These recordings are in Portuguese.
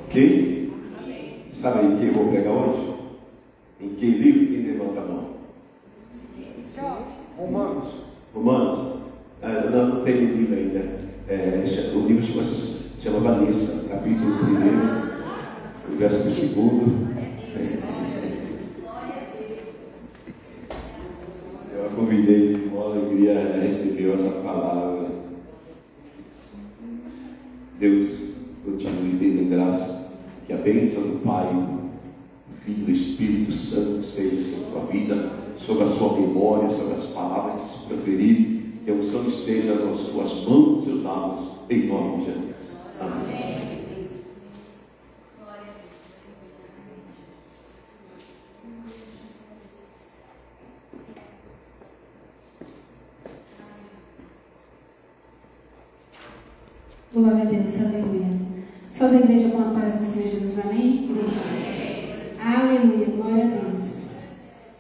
Ok? Sabe em que eu vou pregar hoje? Em que livro? Quem levanta a mão? Romanos. Não tem o livro ainda. O livro chama Vanessa, capítulo 1, verso 2. Eu a convidei com alegria a receber essa palavra. Deus continue dando graça, que a bênção do Pai, do Filho e do Espírito Santo seja sobre a tua vida, sobre a sua memória, sobre as palavras que se preferir, que a unção esteja nas tuas mãos, nos seus lábios, em nome de Jesus. Amém. Glória a Deus, aleluia. Salve a igreja com a paz do Senhor Jesus, amém? Igreja. Aleluia, glória a Deus.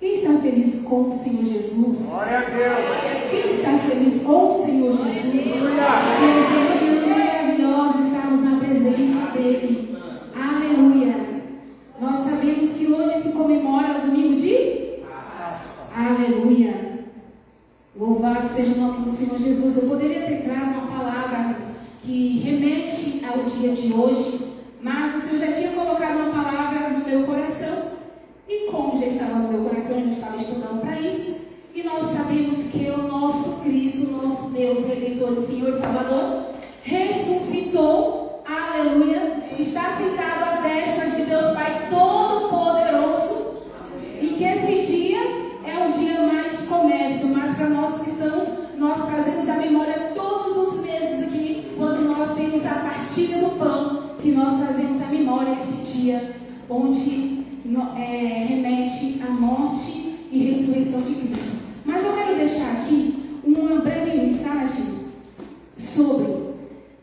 Quem está feliz com o Senhor Jesus? Glória a Deus. Quem está feliz com o Senhor Jesus? É uma maravilhosa estarmos na presença dEle. Aleluia. Nós sabemos que hoje se comemora o domingo de Aleluia. Louvado seja o nome do Senhor Jesus. Eu poderia ter trago uma palavra que remete ao dia de hoje, mas o Senhor já tinha colocado uma palavra no meu coração, e como já estava no meu coração, eu já estava estudando para isso, e nós sabemos que o nosso Cristo, o nosso Deus, Redentor, Senhor e Salvador, ressuscitou, aleluia, está sentado à destra de Deus Pai Todo-Poderoso, e que esse dia é um dia mais de comércio, mas para nós cristãos, nós trazemos a memória todos os meses aqui, quando nós temos a partilha do pão, que nós trazemos a memória esse dia, onde remete à morte e ressurreição de Cristo. Mas eu quero deixar aqui uma breve mensagem sobre,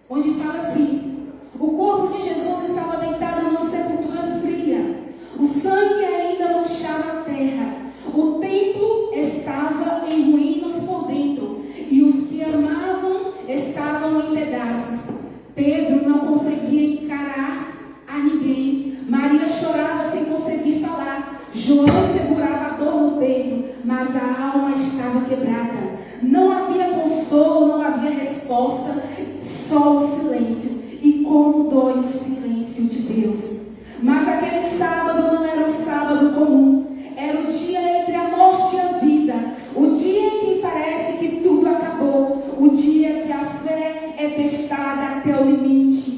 onde fala assim: o corpo de Jesus estava deitado numa sepultura fria, o sangue ainda manchava a terra, o templo estava em ruínas por dentro, e os que amavam estavam em pedaços. Pedro não conseguia encarar a ninguém. Maria chorava sem conseguir falar. João segurava a dor no peito, mas a alma estava quebrada. Não havia consolo, não havia resposta, só o silêncio. E como dói o silêncio de Deus. Mas aquele sábado não era um sábado comum. Era o dia entre a morte e a vida. O dia em que parece que tudo acabou. O dia que a fé é testada até o limite.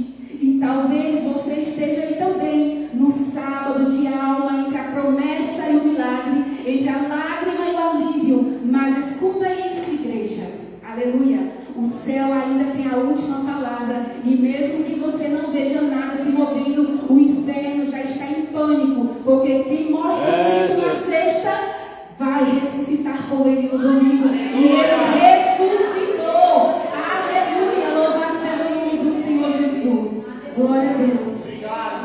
E talvez você esteja aí também no sábado de alma, entre a promessa e o milagre, entre a lágrima e o alívio. Mas escuta isso, igreja. Aleluia. O céu ainda tem a última palavra. E mesmo que você não veja nada se movendo, o inferno já está em pânico. Porque quem morre com Cristo na sexta vai ressuscitar com ele no domingo. E ele ressuscitou. Aleluia. Louvado seja o nome do Senhor Jesus. Glória a Deus.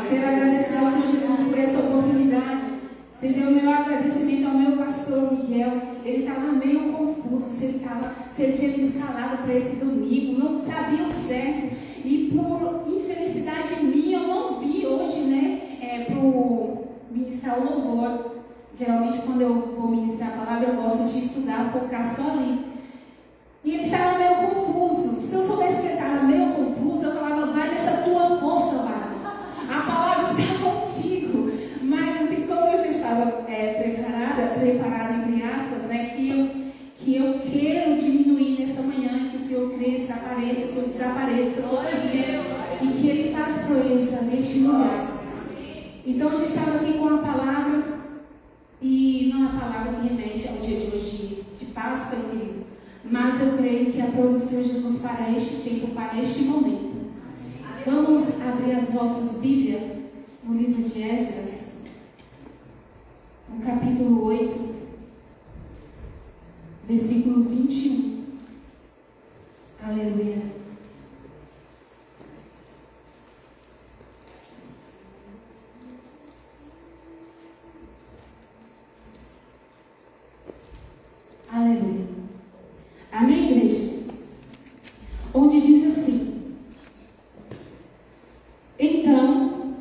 Quero agradecer ao Senhor Jesus por essa oportunidade. Estender o meu agradecimento ao meu pastor Miguel. Ele estava meio confuso se ele tinha me escalado para esse domingo. Não sabia o certo. E por infelicidade minha, eu não vi hoje, para ministrar o louvor. Geralmente, quando eu vou ministrar a palavra, eu gosto de estudar, focar só ali. E ele estava meio confuso. Se eu soubesse que ele estava meio confuso, eu falava: vai nessa tua força, Lara. A palavra está contigo. Mas assim como eu já estava preparada entre aspas, que eu quero diminuir nessa manhã, que o Senhor cresça, apareça, que eu desapareça, todavia, e que Ele faça proeza neste lugar. Então, eu já estava aqui com a palavra, e não a palavra que remete ao dia de hoje, de Páscoa, querido, mas eu creio que aprove o Senhor Jesus para este tempo, para este momento. Vamos abrir as vossas Bíblias no livro de Esdras, no capítulo 8, versículo 21. Aleluia. Aleluia. Amém, igreja? Onde diz assim: então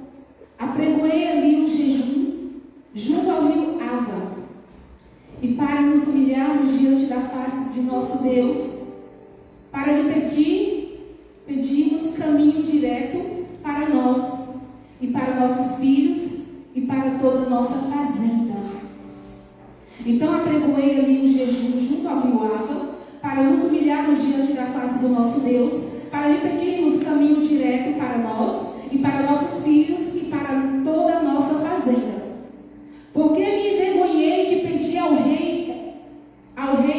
nosso Deus, para lhe pedirmos caminho direto para nós e para nossos filhos e para toda a nossa fazenda. Então apregoei ali um jejum junto ao rio Ava, para nos humilharmos diante da face do nosso Deus, para lhe pedirmos caminho direto para nós e para nossos filhos e para toda a nossa fazenda. Porque me envergonhei de pedir ao rei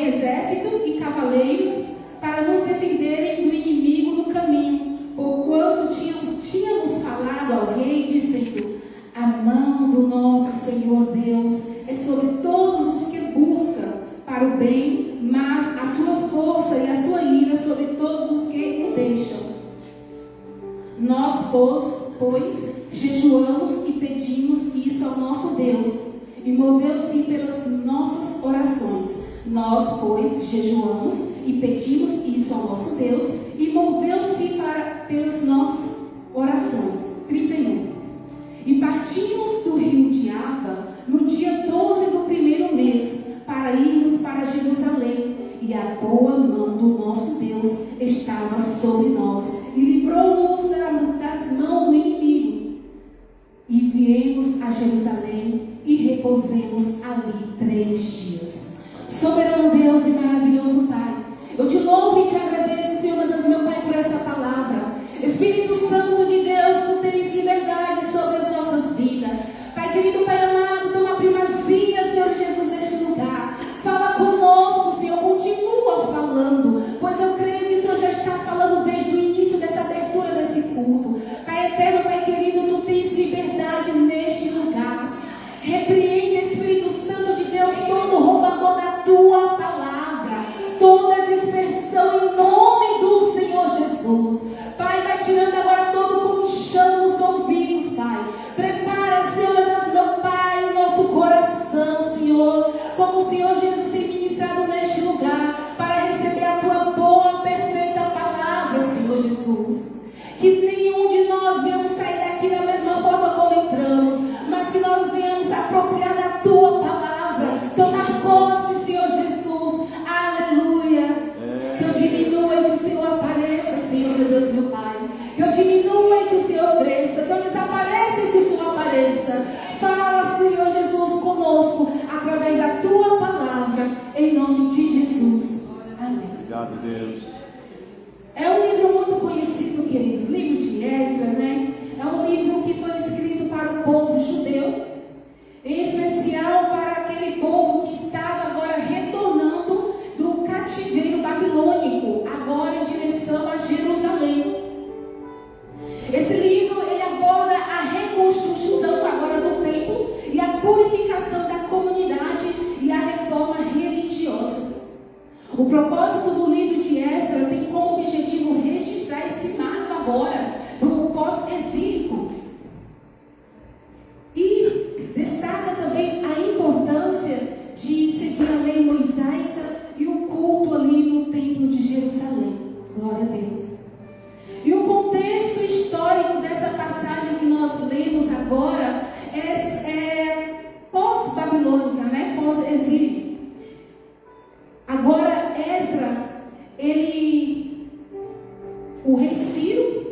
exército e cavaleiros para nos defenderem do inimigo no caminho, porquanto tínhamos falado ao rei, dizendo: a mão do nosso Senhor Deus é sobre todos os que buscam para o bem, mas a sua força e a sua ira sobre todos os que o deixam. Nós, pois, jejuamos e pedimos isso ao nosso Deus, e moveu-se pelas nossas orações. Nós, pois, jejuamos e pedimos isso ao nosso Deus, e moveu-se pelas nossas orações. 31. E partimos do rio de Ava no dia 12 do primeiro mês, para irmos para Jerusalém. E a boa mão do nosso Deus estava sobre nós, e livrou-nos das mãos do inimigo. E viemos a Jerusalém e repousemos ali 3 dias. Soberano Deus e maravilhoso Pai, eu te louvo e te agradeço, Senhor, meu Deus, meu Pai, por esta palavra. Espírito Santo de Deus, tu tens liberdade sobre as nossas vidas. Pai querido, Pai amado, toma primazia, Senhor Jesus, neste lugar. Fala conosco, Senhor, continua falando, pois eu creio que o Senhor já está falando desde o início dessa abertura desse culto. Pai eterno, Pai querido, tu tens liberdade neste lugar. Repreende, Espírito Santo de Deus, todo roubador da tua palavra, toda dispersão em nome do Senhor Jesus. Pai, vai tirando agora todo comichão nos ouvidos, Pai. Prepara, Senhor, meu Pai, o nosso coração, Senhor, como o Senhor Jesus tem ministrado neste lugar, para receber a tua boa, perfeita palavra, Senhor Jesus. Que nenhum de nós venhamos sair daqui da mesma forma como entramos, mas que nós venhamos apropriar da tua palavra, tomar posse, Senhor Jesus. Aleluia. Que eu diminua e que o Senhor apareça, Senhor, meu Deus, meu Pai. Que eu diminua e que o Senhor cresça, que eu desapareça e que o Senhor apareça. Fala, Senhor Jesus, conosco, através da tua palavra, em nome de Jesus. Amém. Obrigado, Deus. É um livro muito conhecido, queridos, livro de Esdras, né? É um livro que foi escrito para o povo judeu, em especial para aquele povo que estava agora retornando do cativeiro babilônico, agora em direção a Jerusalém. Esse livro, ele aborda a reconstrução agora do templo e a purificação da comunidade e a reforma religiosa. O propósito do livro de Esdras tem como objetivo registrar esse marco agora do pós-exílico. E destaca também a importância de seguir a lei mosaica e o culto ali no templo de Jerusalém. Glória a Deus. E o contexto histórico dessa passagem que nós lemos agora é pós-babilônica, né? Pós-exílio. Agora, Esdras, o rei Ciro,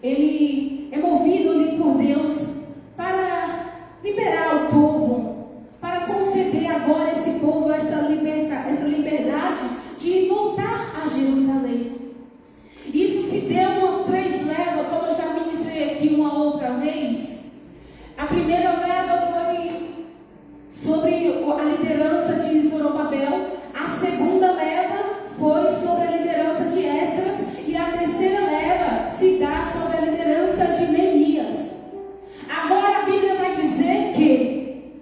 ele é movido ali por Deus para liberar o povo, para conceder agora a esse povo essa liberdade de voltar a Jerusalém. Isso se deu em 3 levas, como eu já ministrei aqui uma outra vez. A primeira leva foi sobre a liderança de Zorobabel. A segunda leva foi sobre a liderança de Esdras. E a terceira leva se dá sobre a liderança de Neemias. Agora a Bíblia vai dizer que,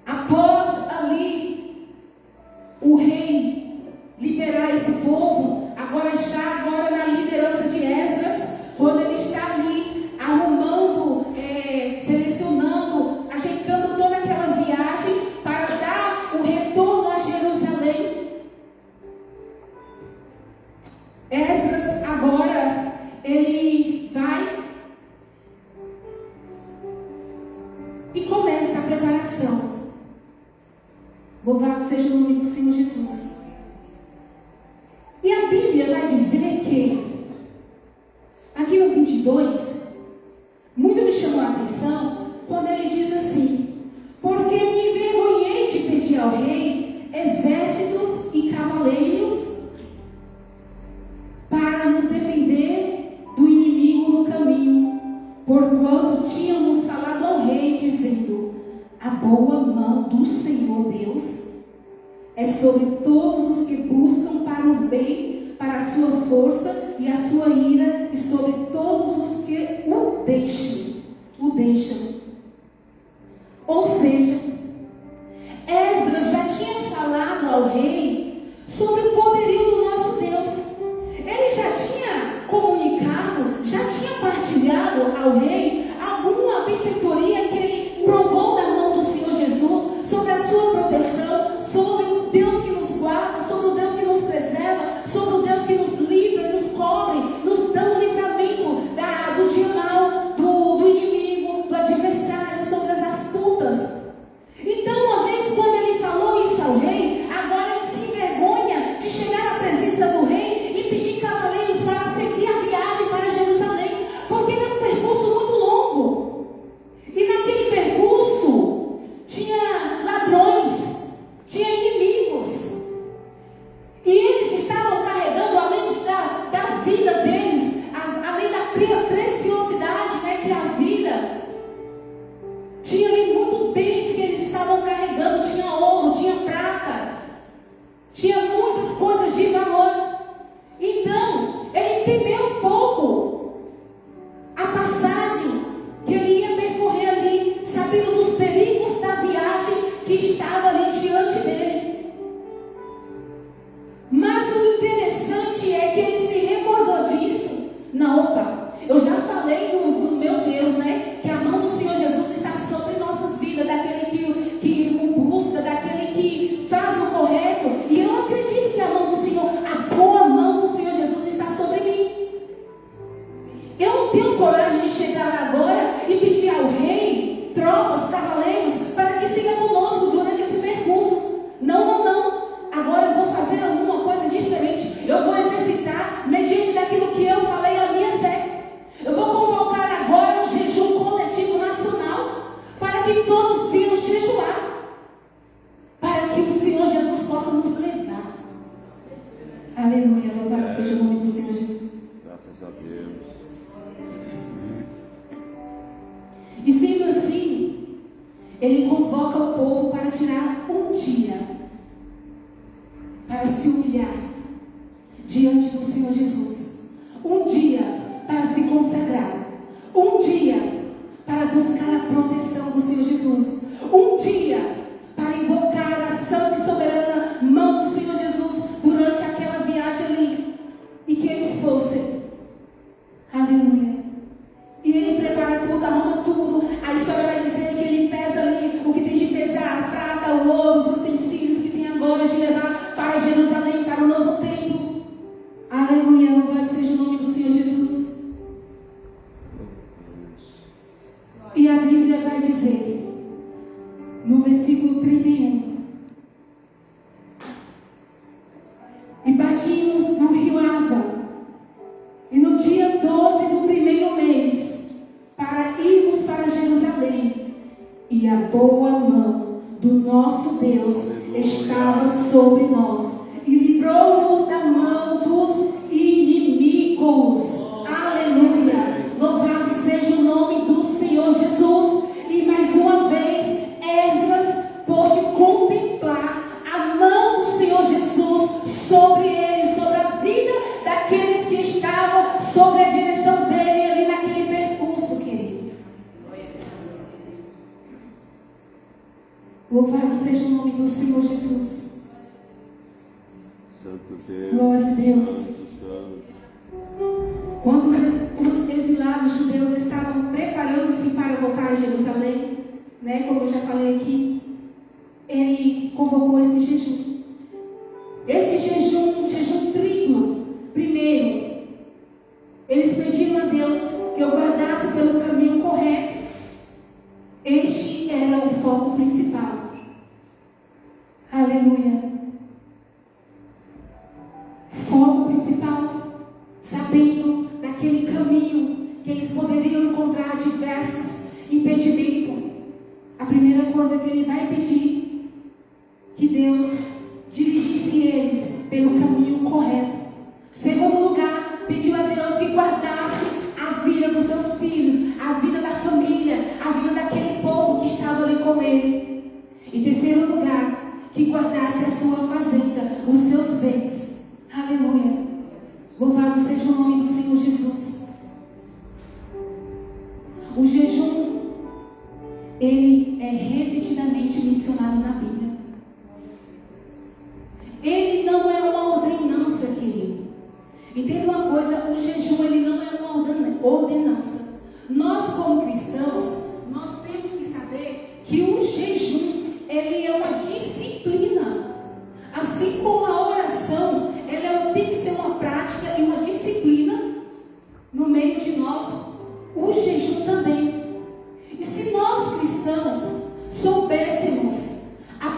após ali o rei liberar esse povo, agora na liderança de Esdras, quando ele está ali arrumando, selecionando, ajeitando toda aquela viagem para dar o retorno a Jerusalém, Esdras agora ele vai e começa a preparação. Louvado seja o nome do Senhor Jesus. 22, muito me chamou a atenção quando ele diz assim: porque me envergonhei de pedir ao rei exércitos e cavaleiros para nos defender do inimigo no caminho, porquanto tínhamos falado ao rei, dizendo: a boa mão do Senhor Deus é sobre todos os que buscam para o bem, para a sua força e a sua ira, e sobre todos os que o deixam. Ou seja, Esdras já tinha falado ao rei sobre o poderio do nosso Deus. Ele já tinha comunicado, já tinha partilhado ao rei alguma benfeitoria que ele provou da mão do Senhor Jesus, sobre a sua proteção, sobre o Deus que nos guarda, sobre o Deus que nos preserva, sobre o Deus que nos livra, nos cobre, nos dando livramento do dia mal, do inimigo, do adversário, sobre as astutas. Então, uma vez quando ele falou isso ao rei, agora ele se envergonha de chegar à presença do rei e pedir cavaleiros para seguir a viagem para Jerusalém, porque era um percurso muito longo. E naquele percurso tinha ladrões, tinha inimigos. E eles estavam carregando, além da vida deles, além da preciosidade, né, que é a vida, tinha ali muito bens que eles estavam carregando, tinha ouro, tinha prata, tinha muitas coisas de valor. Então, ele temeu um pouco a passagem que ele ia percorrer ali, sabendo dos perigos da viagem que estava ali diante dele. Mas o interessante é que ele se recordou disso. Não, opa, eu já falei do meu Deus, né? Que a mão do Senhor Jesus está sobre nossas vidas, daquele que o busca, daquele que faz o correto. E eu acredito que a mão do Senhor, a boa mão do Senhor Jesus está sobre mim. Eu não tenho coragem de chegar agora e pedir ao rei tropas, cavaleiros, para que siga conosco durante esse percurso. Não. Agora eu vou fazer alguma coisa diferente. Eu vou exercitar mediante daquilo que eu falei, a minha fé. Eu vou convocar agora um jejum coletivo nacional, para que todos venham jejuar, para que o Senhor Jesus possa nos levar. Aleluia, louvado seja o nome do Senhor Jesus. Graças a Deus. E sendo assim, ele convoca o povo para tirar um dia para se humilhar diante do Senhor Jesus, um dia para se consagrar, um dia para buscar a proteção do Senhor Jesus, um dia para invocar a santa e soberana mão do Senhor Jesus durante aquela viagem ali, e que eles fossem, aleluia. E ele prepara tudo, arruma tudo. A história vai dizer que ele pesa ali o que tem de pesar, a prata, o ouro, os utensílios que tem agora de levar para Jerusalém, para o novo templo. Aleluia, louvado seja o nome do Senhor Jesus. E a Bíblia vai dizer, no versículo 31, e partimos do rio Ava, e no dia 12 do primeiro mês, para irmos para Jerusalém, e a boa mão do nosso Deus estava sobre nós, e livrou-nos da mão dos inimigos. Aleluia! Louvado seja o nome do Senhor Jesus. E mais uma vez, Esdras pôde contemplar a mão do Senhor Jesus sobre ele, sobre a vida daqueles que estavam sobre a direção dele ali naquele percurso, querido. Louvado seja o nome do Senhor Jesus. Santo Deus. Glória a Deus. Quando os exilados judeus estavam preparando-se para voltar a Jerusalém, né, como eu já falei aqui, ele convocou esse jejum. Esse jejum, um jejum triplo. Primeiro, eles pediram a Deus que eu guardasse pelo caminho correto. Este era o foco principal. Aleluia. Foco principal, sabendo daquele caminho que primeira coisa que ele vai pedir, que Deus dirigisse eles pelo caminho correto. Segundo lugar, pediu a Deus que guardasse a vida dos seus filhos, a vida da família, a vida daquele povo que estava ali com ele. Em terceiro lugar, que guardasse a sua fazenda, os seus bens. Aleluia. Louvado seja o nome do Senhor Jesus. O jejum, ele é repetidamente mencionado na Bíblia. Ele não é uma ordenança, querido. Entenda uma coisa, o jejum ele não é uma ordenança. Nós como cristãos, nós temos que saber que o jejum, ele é uma disciplina. Assim como a oração, ela tem que ser uma prática e uma disciplina no meio de nós, o jejum também. E se nós cristãos soubéssemos a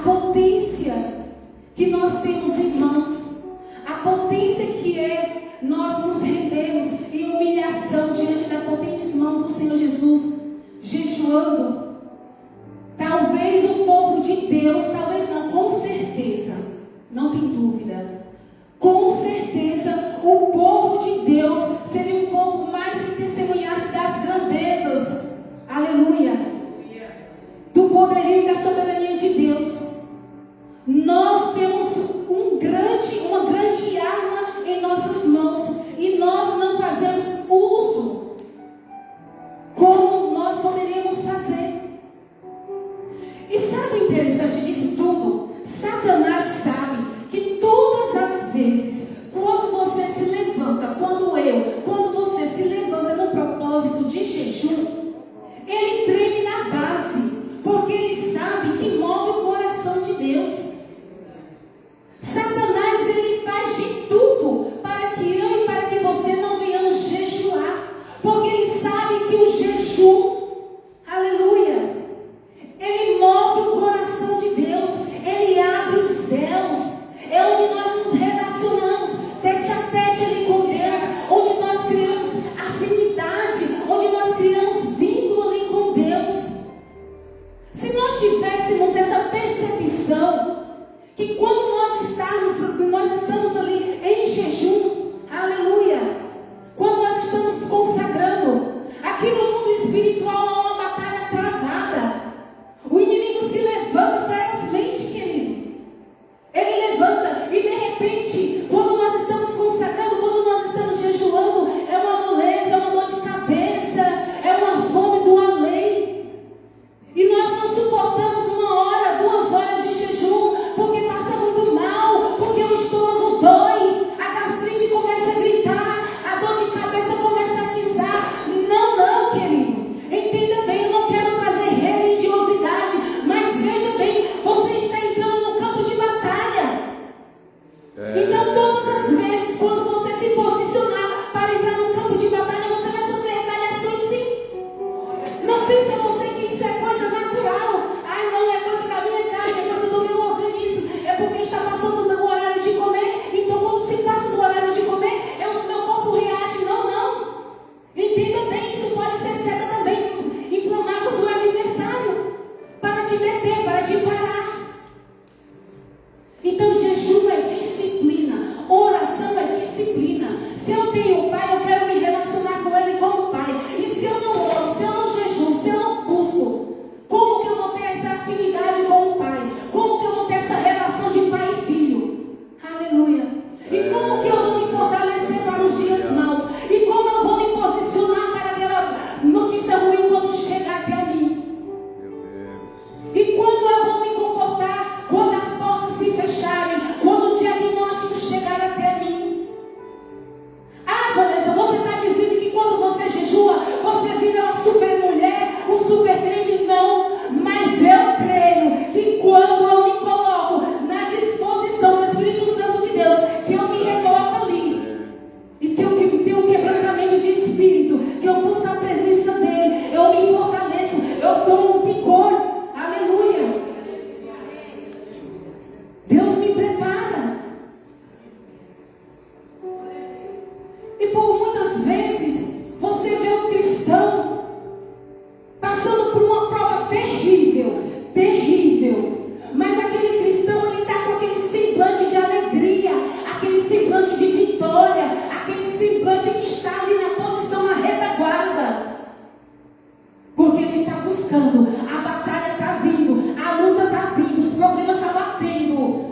buscando, a batalha está vindo, a luta está vindo, os problemas estão batendo,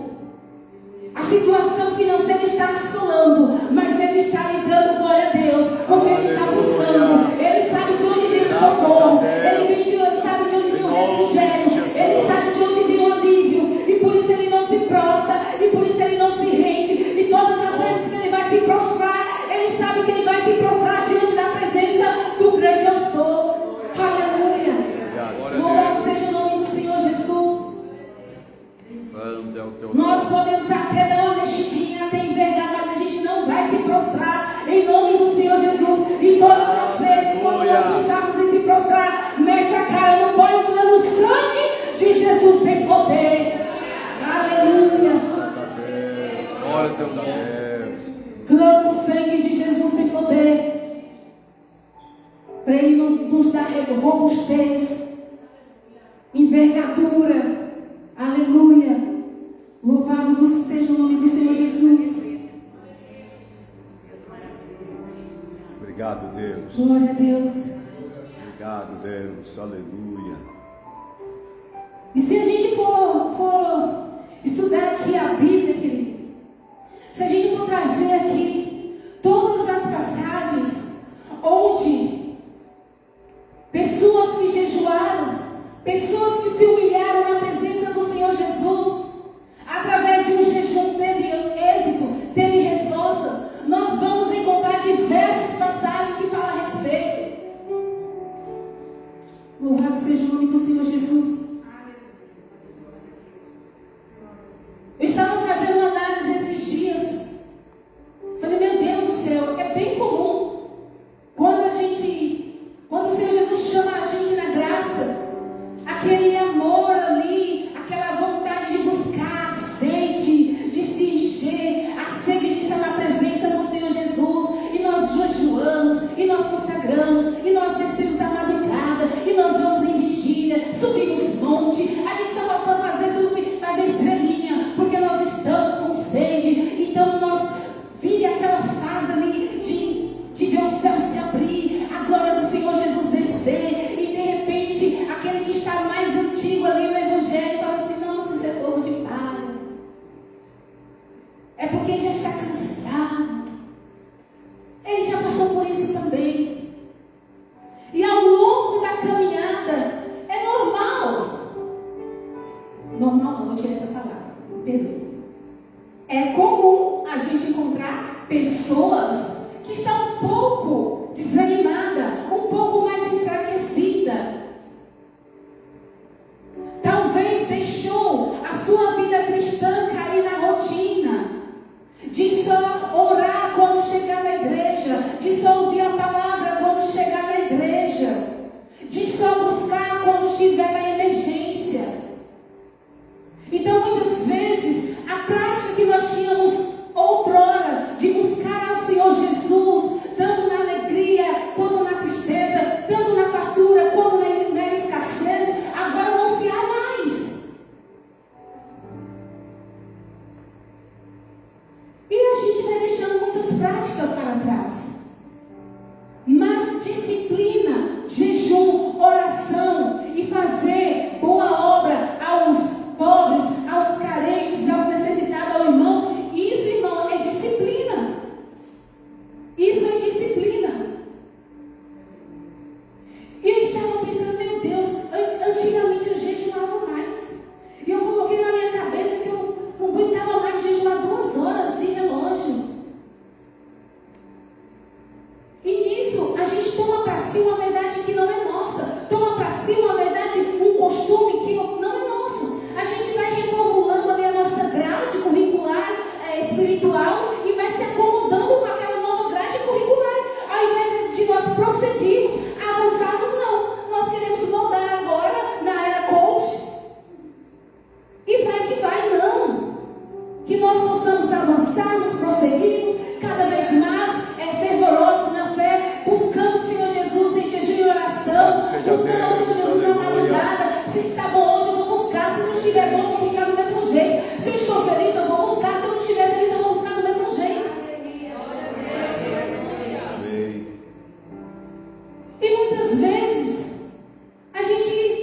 a situação financeira está assolando, mas ele está lhe dando glória a Deus, porque ele está buscando, ele sabe de onde vem o socorro, ele sabe de onde vem o refrigério, ele sabe de onde vem o alívio, e por isso ele não se prostra, e por isso ele não se rende, e todas as vezes que ele vai se prostrar, ele sabe que ele vai se prostrar diante da presença do grande eu sou. Aleluia. Louvado seja o nome do Senhor Jesus. Nós podemos até dar uma mexidinha, até envergar, mas a gente não vai se prostrar em nome do Senhor Jesus. E todas as vezes, quando nós pensamos em se prostrar, mete a cara no pó e clama: o sangue de Jesus tem poder. Aleluia. Glória a Deus. Clama: o sangue de Jesus tem poder para Ele nos dar robustez, envergadura. Aleluia. Louvado seja o nome do Senhor Jesus. Obrigado, Deus. Glória a Deus. Obrigado, Deus. Aleluia. E se a gente for estudar aqui a Bíblia, querido, se a gente for trazer aqui todas as passagens onde pessoas que jejuaram, pessoas que se humilharam na presença do Senhor Jesus, através de um jejum teve êxito, teve resposta, nós vamos encontrar diversas passagens que falam a respeito. Louvado seja o nome do Senhor Jesus. Eu estava fazendo uma análise esses dias. Falei: meu Deus do céu, é bem comum quando o Senhor Jesus chama a gente na graça, aquele amor ali, aquela vontade de buscar, a sede de se encher, a sede de estar na presença do Senhor Jesus, e nós jejuamos, e nós consagramos, e nós descemos a madrugada, e nós vamos em vigília, subimos monte, a gente está voltando a fazer estrelinha, porque nós estamos com sede. Então nós vive aquela fase ali de ver o céu se abrir, a glória do Senhor Jesus descer, e de repente aquele que está mais antigo ali no Evangelho fala assim: nossa, isso é fogo de palha. É porque ele já está cansado, ele já passou por isso também, e ao longo da caminhada é normal não, vou tirar essa palavra, perdoe. É comum a gente encontrar pessoas que estão um pouco desanimadas, um pouco mais enfraquecidas. Talvez deixou a sua vida cristã cair na rotina, de só orar quando chegar na igreja, de só ouvir a palavra quando chegar na igreja, de só buscar quando estiver na emergência. Então, muitas vezes, a prática que nós tínhamos outrora de buscar ao Senhor Jesus, tanto na alegria quanto na tristeza, tanto na fartura quanto na escassez, agora não se há mais. E a gente vai deixando muitas práticas para trás. Mas disciplina, jejum, oração e fazer boa obra aos pobres, aos carentes, aos necessitados, ao irmão, isso, irmão, é disciplina. Isso é disciplina. E eu estava pensando: meu Deus, antigamente eu jejuava mais, e eu coloquei na minha cabeça que eu não aguentava mais jejuar 2 horas de relógio. E nisso a gente toma para si uma verdade que não é nossa, toma para si uma verdade, um costume que não é nosso. A gente vai reformulando ali a nossa grade curricular espiritual e vai se acomodando com aquela nova grade curricular. Ao invés de nós prosseguirmos, avançarmos, não. Nós queremos moldar agora na era coach. E vai que vai, não. Que nós possamos avançarmos, prosseguirmos cada vez mais fervorosos na fé, buscando o Senhor Jesus em jejum e oração, buscando o Senhor Jesus na madrugada. Se está bom hoje, eu vou buscar. Se não estiver bom, eu vou buscar do mesmo jeito. Se eu estou feliz, eu vou buscar. Se eu não estiver feliz, eu vou buscar do mesmo jeito. E muitas vezes a gente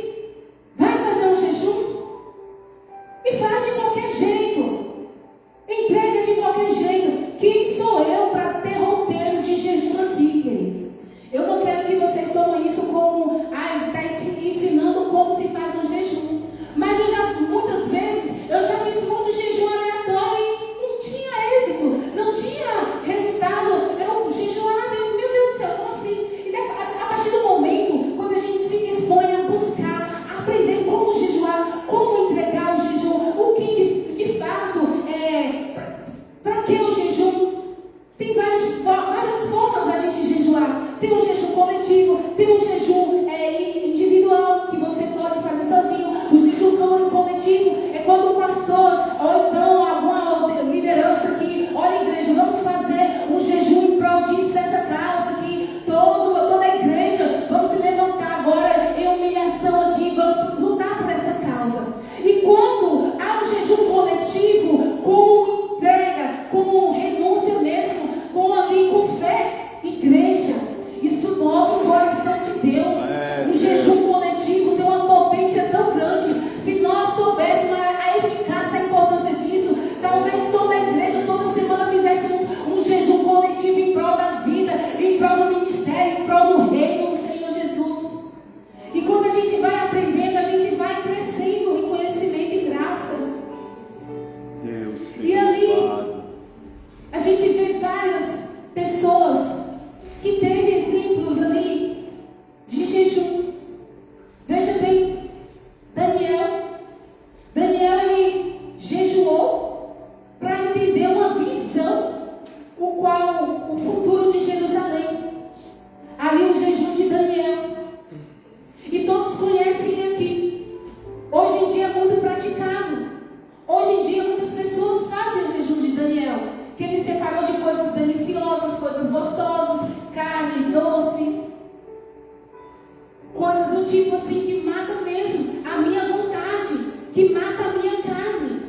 tipo assim, que mata mesmo a minha vontade, que mata a minha carne,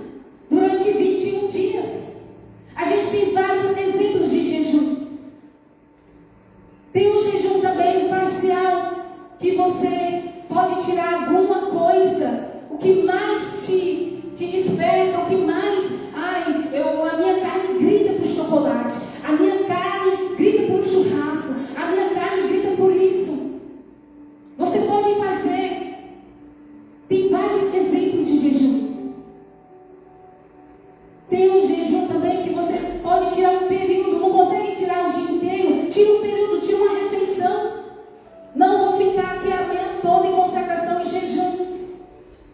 durante 21 dias. A gente tem vários exemplos de jejum. Tem um jejum também parcial, que você pode tirar alguma coisa, o que mais te desperta, o que mais, a minha carne grita por chocolate, a minha carne grita por churrasco, a minha carne grita por isso. Você pode fazer, tem vários exemplos de jejum. Tem um jejum também que você pode tirar um período, não consegue tirar o dia inteiro, tira um período, tira uma refeição. Não vou ficar aqui a manhã toda em consagração e jejum.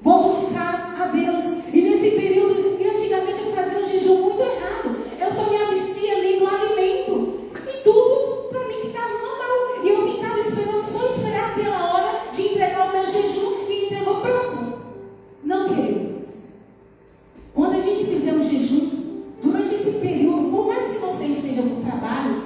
Vou buscar a Deus. E nesse período, e antigamente eu fazia um jejum muito errado. Eu só me abstia ali do alimento. E tudo para mim ficava normal. E eu ficava esperando, só esperar aquela hora de entregar o meu jejum e entregou pronto. Não, querido. Quando a gente fizer um jejum, durante esse período, por mais que você esteja no trabalho,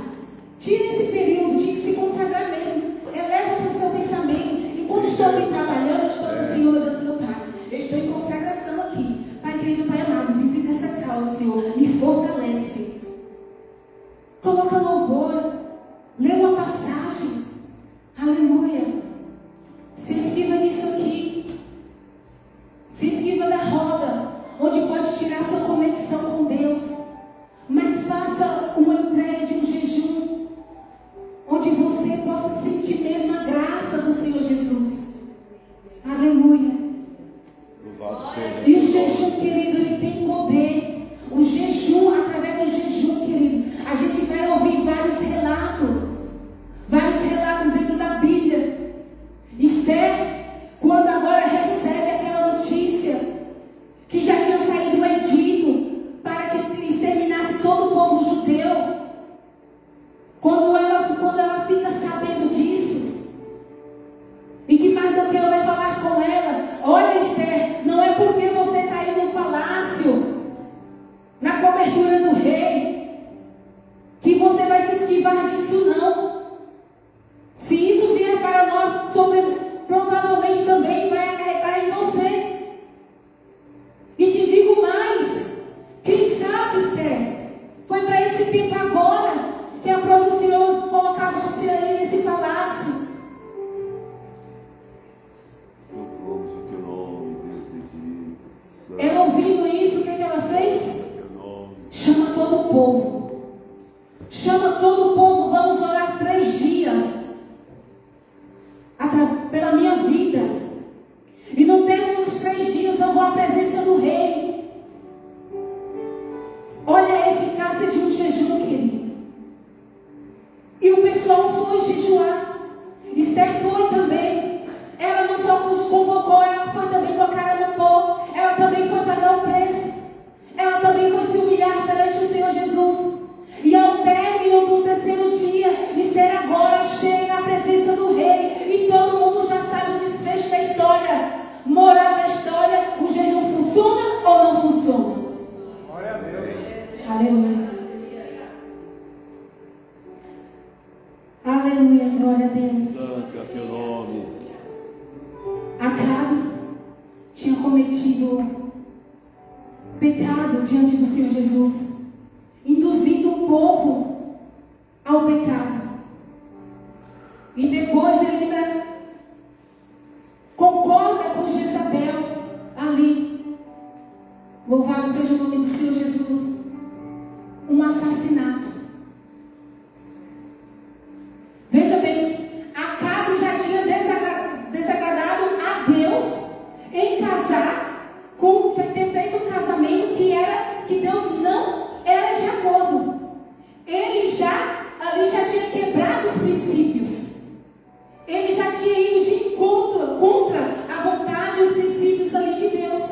tire esse período de se consagrar mesmo. Eleva para o seu pensamento. Enquanto estou aqui trabalhando, eu estou dizendo, Senhor, Deus meu Pai, eu estou em consagração aqui. Pai querido, Pai amado, visita essa causa, Senhor, me fortalece. Coloca louvor, lê uma passagem. Aleluia. Se esquiva disso aqui. Se esquiva da roda, onde pode tirar sua conexão com Deus. Mas faça uma entrega de um jejum, onde você possa sentir mesmo a graça do Senhor Jesus. Aleluia. Louvado seja. E o jejum, querido, ele tem poder. O jejum, através do jejum, querido, a gente vai ouvir vários relatos dentro da Bíblia. Esther, quando agora recebe aquela notícia que já tinha saído do Egito para que exterminasse todo o povo judeu, quando ela fica sabendo disso, e que Mardoqueu vai falar com ela: olha, Esther, não é porque você está aí no palácio, na cobertura do rei, que você vai se esquivar disso, não. Se isso vier para nós, provavelmente também vai acarretar em você. E te digo mais, quem sabe, Esther, foi para esse tempo agora que a próprio Senhor colocar você aí nesse palácio. Louvamos o teu nome, Deus bendito. Ela ouvindo isso, o que ela fez? Chama todo o povo. Chama todo o povo, vamos orar 3 dias. Pela minha vida. E no termo dos 3 dias eu vou à presença do rei. Olha a eficácia de um jejum, querido. E o pessoal foi jejuar. Esther foi também. Ela não só nos convocou, ela foi também com a cara no pó. Ela também foi pagar o preço. Ela também foi se humilhar perante o Senhor Jesus. E ao término do 3º dia, Esther agora chega à presença do rei. E todo mundo já sabe o desfecho da história. Moral da história: o jejum funciona ou não funciona? Glória a Deus. Aleluia. Aleluia, glória a Deus. Santo é o teu nome. Acabe tinha cometido pecado diante do Senhor Jesus, induzindo o povo ao pecado. E depois ele ainda concorda com Jezabel ali. Louvado seja o nome do Senhor Jesus. Um assassinato. Veja bem, Acabe já tinha desagradado a Deus em casar, ter feito um casamento que Deus não era de acordo. Ele já tinha quebrado os princípios. Ele já tinha ido de encontro contra a vontade e os princípios ali de Deus.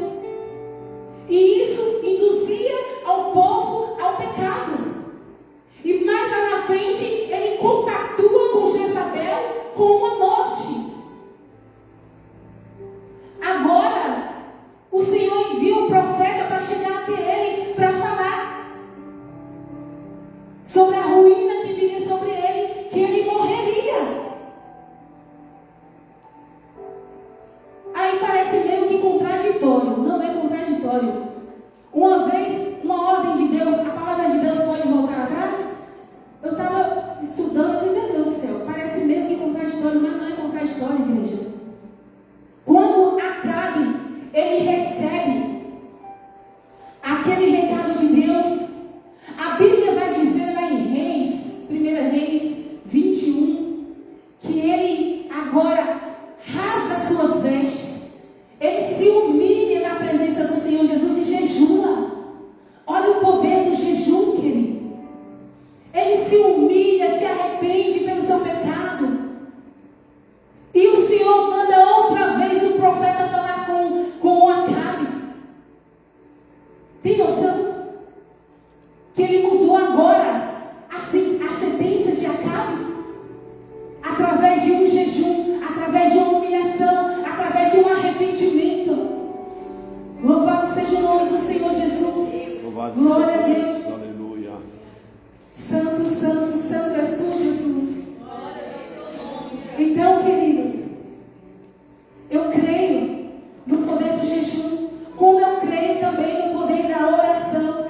E isso induzia ao povo ao pecado. E mais lá na frente, ele compactua com Jezabel com uma morte. Agora, o Senhor envia um profeta para chegar até ele, para falar sobre a ruína que viria sobre ele, que ele morreria. contraditório, não é contraditório. Uma vez, uma ordem de Deus, a palavra de Deus pode voltar atrás? Eu estava estudando e falei, meu Deus do céu, parece meio que contraditório, mas não é contraditório, igreja. Quando Acabe, ele recebe aquele recado de Deus, a Bíblia vai dizer lá em Reis, 1 Reis 21, que ele agora rasga suas vestes, ele se humilha na presença do Senhor Jesus e jejua. Olha o poder do jejum, querido. Ele se humilha, se arrepende pelo seu pecado. E o Senhor manda outra vez o profeta falar com Acabe. Tem noção? Que ele mudou agora a sentença de Acabe? Através de um jejum, através de uma humilhação, através de um arrependimento. Louvado seja o nome do Senhor Jesus. Louvado Glória seja a Deus. Deus. Aleluia. Santo, santo, santo és tu, Jesus. Então, querido, eu creio no poder do jejum, como eu creio também no poder da oração.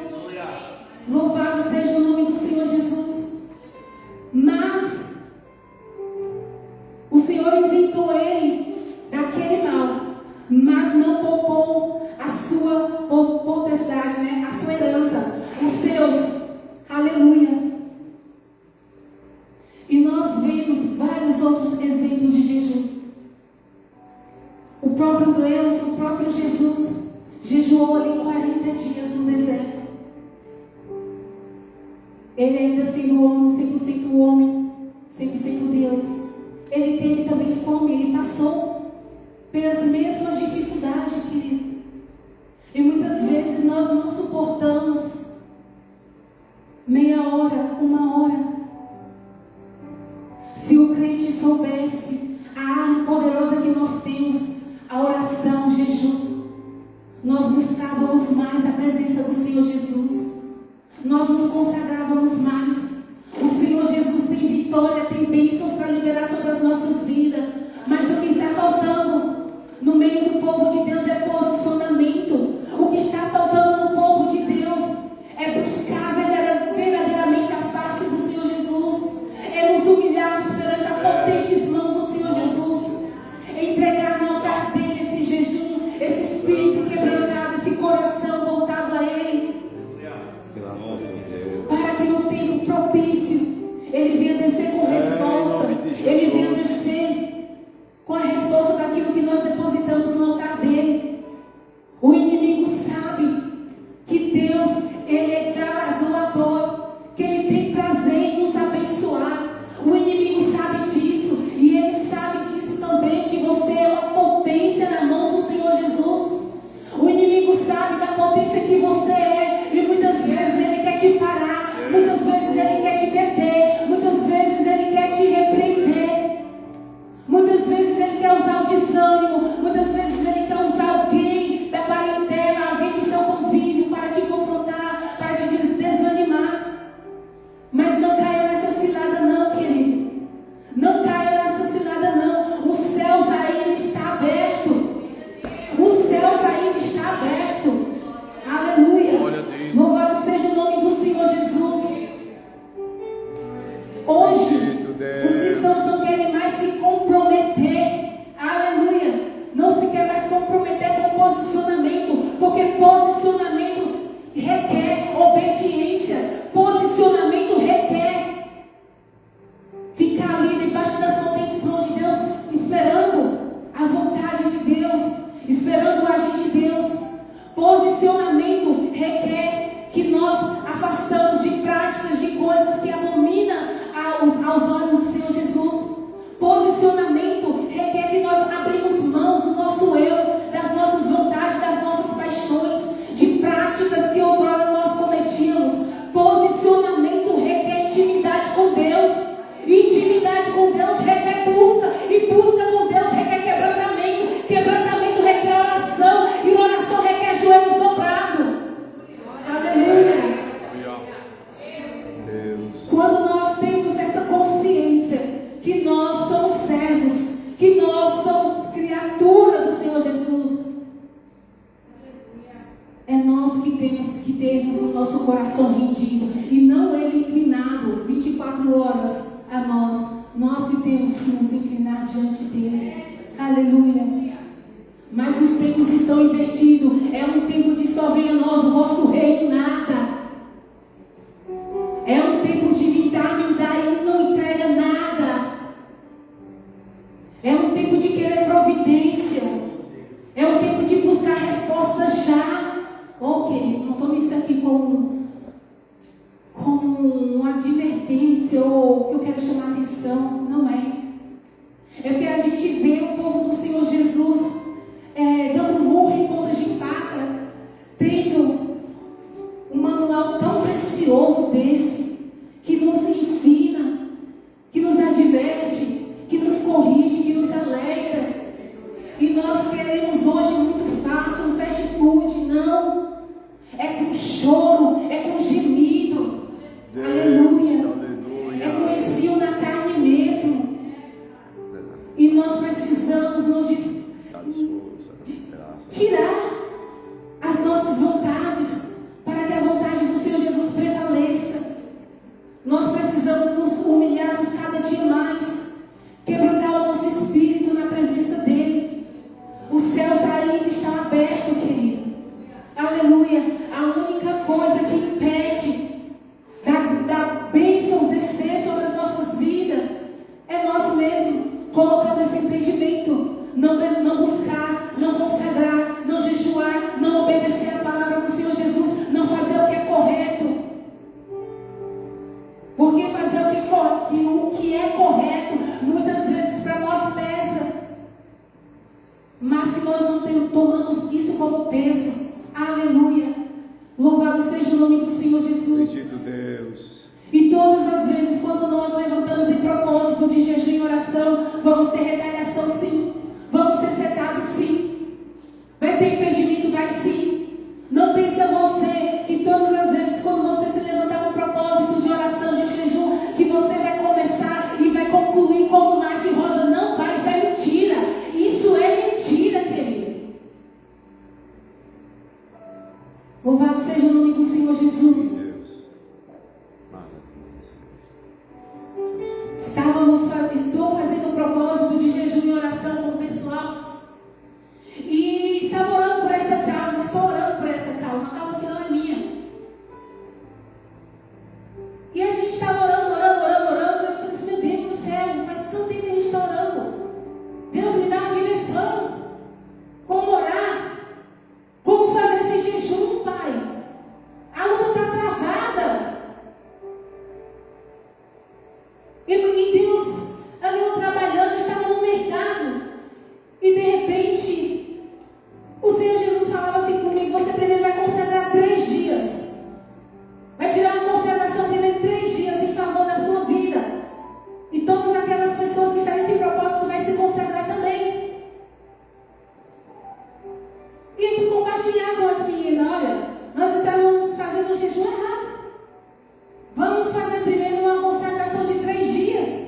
Louvado seja o nome do Senhor Jesus. Mas o Senhor isentou ele daquele mal, mas não poupou a sua potestade, né? A sua herança, os seus. Aleluia. E nós vemos vários outros exemplos de jejum. O próprio Deus, o próprio Jesus, jejuou ali 40 dias no deserto. Ele ainda sendo homem, 100% Deus. Ele teve também fome, ele passou pelas mesmas dificuldades, querido. E muitas vezes nós não suportamos meia hora, uma hora. Se o crente soubesse a arma poderosa que nós temos, a oração, o jejum, nós buscávamos mais a presença do Senhor Jesus. Nós nos consagrávamos mais. O Senhor Jesus tem vitória, tem bênçãos para liberar sobre as nossas vidas. Mas o que está faltando no meio do povo de Deus é posicionamento. O que está faltando no povo de Deus é buscar verdadeiramente a face do Senhor Jesus. É nos humilharmos perante a potentes mãos do Senhor Jesus. Entregar no altar dele esse jejum, esse espírito quebrantado, esse coração voltado a ele. Para que no tempo propício ele venha descer com resposta. Ele venha descer com a resposta daquilo que nós depositamos no altar dele. O inimigo sabe que Deus, ele é galardoador, que ele tem prazer em nos abençoar. O inimigo sabe disso, e ele sabe disso também, que você é uma potência na mão do Senhor Jesus. O inimigo sabe da potência que você é, e muitas vezes ele quer te parar, muitas vezes ele quer te deter, muitas vezes ele quer te repreender, muitas vezes ele quer usar o desânimo, muitas vezes ele quer usar alguém da parentela, alguém do seu convívio para te confrontar, para te desanimar. Mas não caia nessa cilada não, querido. Não caia nessa cilada não. Os céus ainda está aberto. Os céus ainda está aberto. Aleluia. Glória a Deus. Louvado seja o nome do Senhor Jesus. Hoje, os cristãos não querem mais se comprometer. Aleluia. Não se quer mais comprometer que termos o nosso coração rendido e não ele inclinado 24 horas a nós. Nós que temos que nos inclinar diante dele. Aleluia. Mas os tempos estão invertidos. É um tempo de só venha a nós o vosso reino, nada. É um tempo de me dar e não entrega nada. É um tempo de querer providência. É um tempo de buscar resposta já. Oh, querido, não tome isso aqui como uma advertência ou que eu quero chamar a atenção. Não é. Eu quero a gente ver o povo do Senhor Jesus dando murro em pontas de faca, tendo um manual tão precioso desse, que nos ensina, que nos adverte, que nos corrige, que nos alerta. E nós queremos hoje muito fácil, um fast food. Não. É com choro, é com gemido. Deus, aleluia. É com espinho na carne mesmo. E nós precisamos nos tirar as nossas vontades para que a vontade do Senhor Jesus prevaleça. Nós precisamos nos humilharmos cada dia mais, quebrantar o nosso espírito na presença dele. Os céus ainda estão abertos, querido. Aleluia. A única coisa que impede da bênção descer sobre as nossas vidas é nós mesmos, colocando esse impedimento. Não buscar, não consagrar, não jejuar, não obedecer a palavra do Senhor Jesus, não fazer o que é correto. Porque fazer o que é correto muitas vezes para nós pesa. Mas que nós não tomamos isso como peso. Aleluia. Louvado seja o nome do Senhor Jesus. Bendito Deus. E todas as vezes quando nós levantamos em propósito de jejum e oração, vamos ter retaliação sim. Vamos ser setados sim. Vai ter impedimento, vai sim. Não pensa você que todas as vezes quando você se levantar no propósito de oração, de jejum, que você vai começar e vai concluir como um mar de rosa. Não vai, isso é mentira. Isso é mentira, querido. Louvado seja o nome do Senhor Jesus. Estou fazendo um propósito de jejum e oração com o pessoal. E estava orando por essa causa, estou orando por essa causa, uma causa que não é minha. E a gente estava orando. Eu falei assim, meu Deus do céu, faz tanto tempo que a gente está orando. Deus me dá uma direção. Como orar? Como fazer esse jejum, Pai? A luta está travada. E Deus, ali eu trabalhando, estava no mercado. E de repente, o Senhor Jesus falava assim comigo: você primeiro vai consagrar 3 dias. Vai tirar uma consagração primeiro 3 dias em favor da sua vida. E todas aquelas pessoas que estão nesse propósito vai se consagrar também. E eu fui compartilhar com as meninas: olha, nós estamos fazendo um jejum errado. Vamos fazer primeiro uma consagração de 3 dias.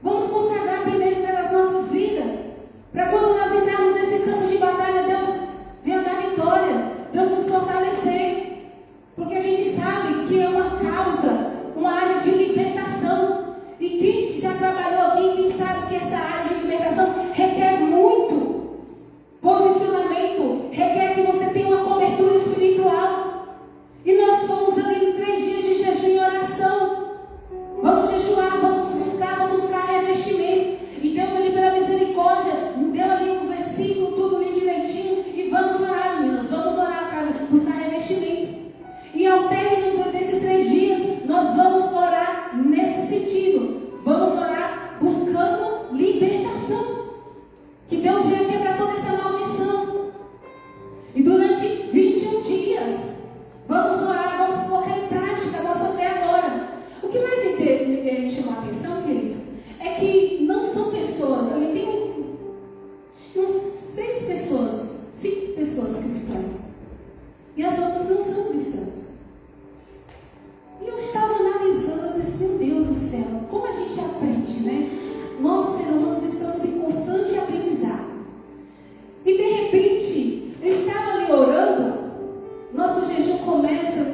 Vamos consagrar primeiro pelas nossas vidas. Para quando nós entrarmos nesse campo de batalha, Deus venha dar vitória. Deus nos fortalecer. Porque a gente sabe que é uma causa, uma área de libertação. E quem já trabalhou aqui, quem sabe que essa área de libertação requer muito posicionamento, requer que você tenha uma cobertura espiritual. E nós fomos ali em 3 dias de jejum e oração. Vamos jejuar, vamos buscar revestimento. E Deus ali pela misericórdia deu ali um versículo, tudo ali direitinho. E vamos orar, meninas, vamos orar para buscar revestimento. E ao término desses 3 dias, nós vamos orar nesse sentido. Vamos orar buscando libertação. Que Deus venha quebrar toda essa maldição. E durante 21 dias, vamos orar, vamos colocar em prática a nossa fé agora. O que mais me chamou a atenção, queridos, é que não são pessoas, ali tem uns 6 pessoas, 5 pessoas cristãs. E as outras não são cristãs. E eu estava analisando, eu disse, meu Deus do céu, como a gente aprende, né? Nós, seres humanos, estamos em constante aprendizado. E de repente, eu estava ali orando, nosso jejum começa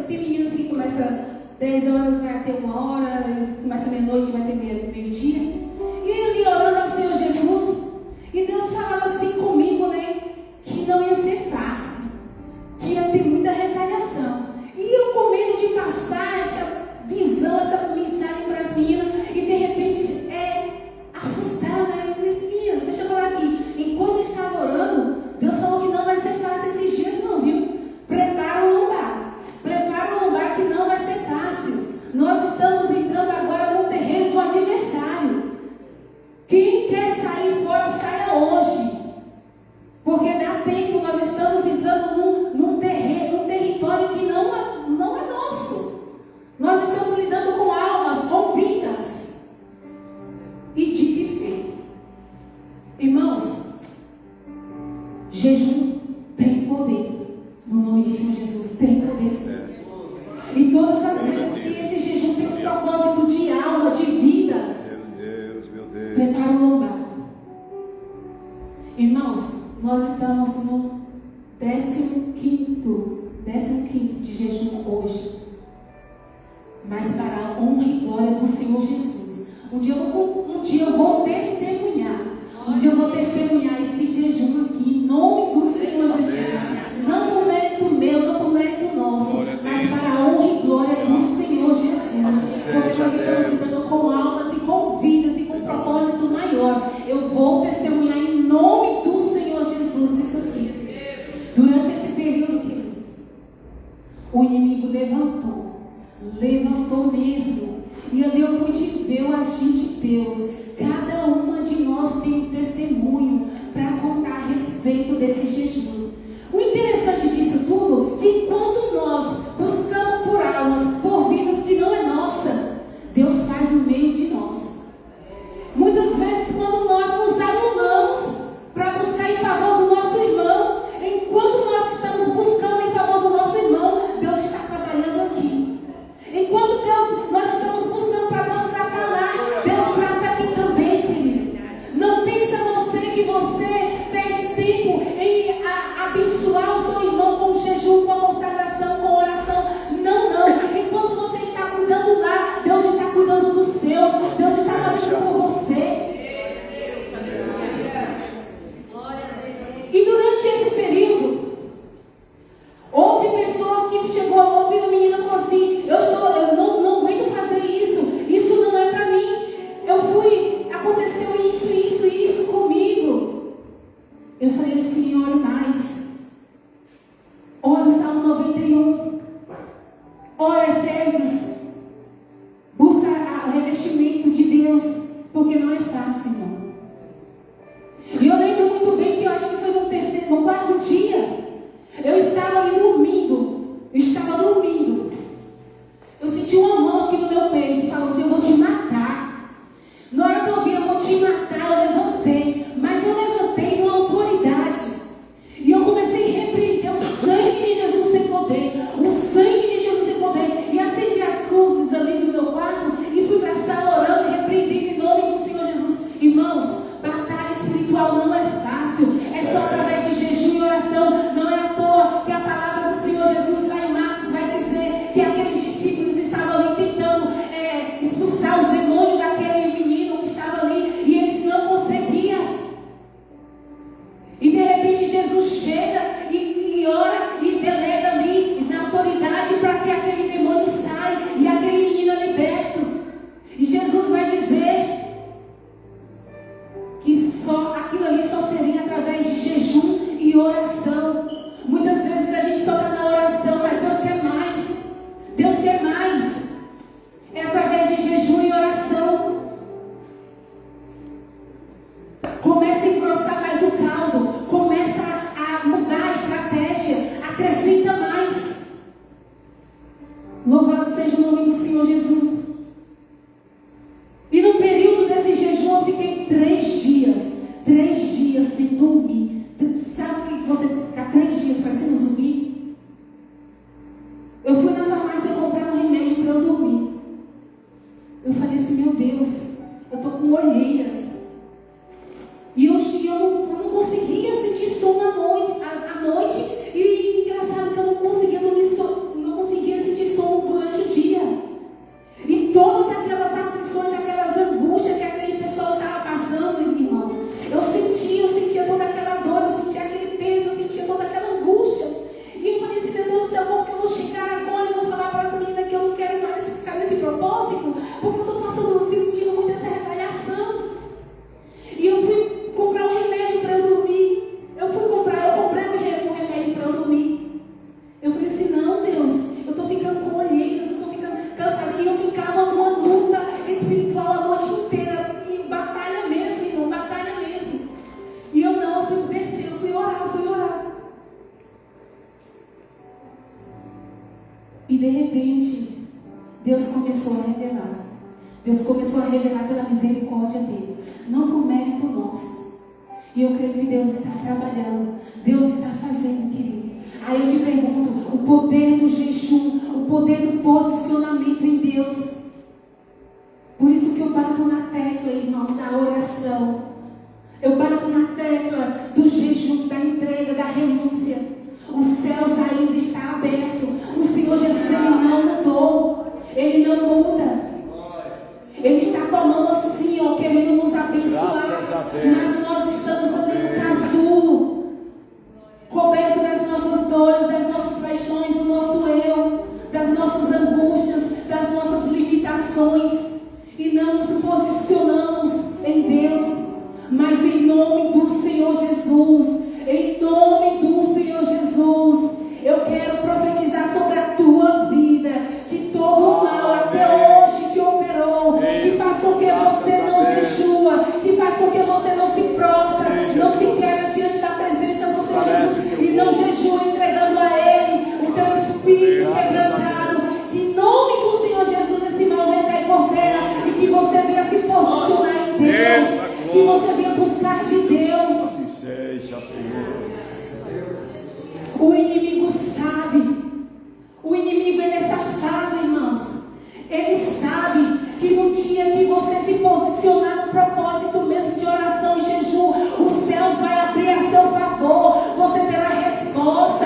Jejum tem poder. No nome do Senhor Jesus, tem poder sim. E todas as vezes que esse jejum tem um propósito de alma, de vidas, Meu Deus. prepara o lugar. Irmãos, nós estamos no 15º de jejum hoje. Mas para a honra e glória do Senhor Jesus. Um dia eu vou testemunhar. Um dia eu vou testemunhar esse jejum aqui, em nome do Senhor Jesus. Não por mérito meu, não por mérito nosso, mas para a honra e glória do Senhor Jesus. Porque nós estamos lidando com almas e com vidas e com um propósito maior. Eu vou testemunhar em nome do Senhor Jesus isso aqui. Durante esse período que o inimigo levantou mesmo. E ali eu pude ver o agir de Deus. Cada uma de nós tem um testemunho para contar a respeito desse jejum. O interessante disso tudo, que quando nós buscamos por almas, por vidas que não é nossa, Deus faz no meio de nós. Muitas vezes quando nós nos anulamos para buscar em favor do nosso irmão, enquanto nós estamos buscando em favor do nosso irmão, Deus está trabalhando aqui. Enquanto nós estamos buscando para Deus tratar lá, Deus trata aqui também, querido. Não pensa você que você perde tempo em abençoar o seu irmão com jejum, com consagração, com oração. Não. Enquanto você está cuidando lá, Deus está cuidando dos seus. Deus está fazendo por você. E durante esse período, houve pessoas que houve uma menina que falou assim, eu não aguento fazer isso não é para mim. Aconteceu isso comigo. Eu falei assim, ore mais. Ore o Salmo 91. Ore Efésios. Busca o revestimento de Deus, porque não é fácil, irmão. E eu lembro muito bem que eu acho que foi no quarto dia. Eu estava ali dormindo. Eu senti uma mão aqui no meu peito e falou assim, eu vou te matar. Na hora que eu vi, eu vou te matar, eu levantei. Mas eu levantei com autoridade. E eu comecei a repreender. O sangue de Jesus tem poder. O sangue de Jesus tem poder. E acendi as cruzes ali do meu quarto e fui para a sala orando e repreendendo em nome do Senhor Jesus. Irmãos, batalha espiritual não é fácil. É só através de jejum e oração. Não é à toa que a palavra do Senhor Jesus lá em Marcos vai dizer que aqueles discípulos estavam ali tentando expulsar os demônios daquele menino que estava ali e eles não conseguiam. E de repente Jesus chega e ora e delega ali na autoridade para que aquele demônio saia e aquele menino é liberto. E Jesus vai dizer que aquilo ali só seria através de jejum e oração. Muitas vezes a gente só está na oração, mas Deus quer mais. Deus quer mais. É através de jejum e oração. Começa a engrossar mais o caldo. Começa a mudar a estratégia. Acrescenta mais. Louvado seja o nome do Senhor Jesus. E no período desse jejum eu fiquei 3 dias sem dormir. Sabe que você ficar 3 dias parecendo zumbi? Eu fui na farmácia comprar um remédio para eu dormir. Eu falei assim, meu Deus, eu estou com olheiras. E eu não conseguia sentir sono à noite. E engraçado que eu não conseguia dormir não conseguia sentir sono durante o dia. E todas aquelas aflições, aquelas angústias que aquele pessoal estava passando, irmãos, eu sentia toda aquela dor, eu sentia aquele peso, eu sentia toda aquela angústia. E eu falei assim, meu Deus do céu, como que eu vou chegar agora e vou falar para essa menina que eu não quero mais ficar nesse propósito? Porque eu estou sentindo muito essa retaliação. E eu fui comprar um remédio para eu dormir. Eu comprei um remédio para eu dormir. Eu falei assim, não, Deus, eu estou ficando com olheiras, eu estou ficando cansada. E eu ficava numa luta espiritual a noite inteira. E batalha mesmo, irmão, batalha mesmo. E eu fui descer, eu fui orar. E de repente, Deus começou a revelar. Deus começou a revelar pela misericórdia dele, não por mérito nosso. E eu creio que Deus está trabalhando. Deus está fazendo, querido. Aí eu te pergunto, o poder do jejum, o poder do posicionamento em Deus. Por isso que eu bato na tecla, irmão, da oração. Eu bato na tecla do jejum, da entrega, da renúncia. Os céus ainda está aberto. O Senhor Jesus, Ele não mudou. Ele não muda. Ele está com a mão assim, ó, querendo nos abençoar. Mas nós estamos ali no casulo, coberto das nossas dores, das nossas paixões, do nosso eu, das nossas angústias, das nossas limitações. E não nos posicionamos em Deus. Mas em nome do Senhor Jesus, em nome do Senhor Jesus, eu quero profetizar sobre a tua vida, que todo o mal até hoje que operou, que faz com que você não jejua, que faz com que você não se prostra, não se quebra diante da presença do Senhor Jesus, e não jejua entregando a Ele o teu espírito quebrantado. Que em nome do Senhor Jesus esse mal venha cair por terra, e que você venha se posicionar em Deus, que você venha buscar de Deus. Assim seja, Senhor. O inimigo sabe. O inimigo, ele é safado, irmãos. Ele sabe que no dia que você se posicionar no propósito mesmo de oração e jejum, os céus vai abrir a seu favor. Você terá resposta.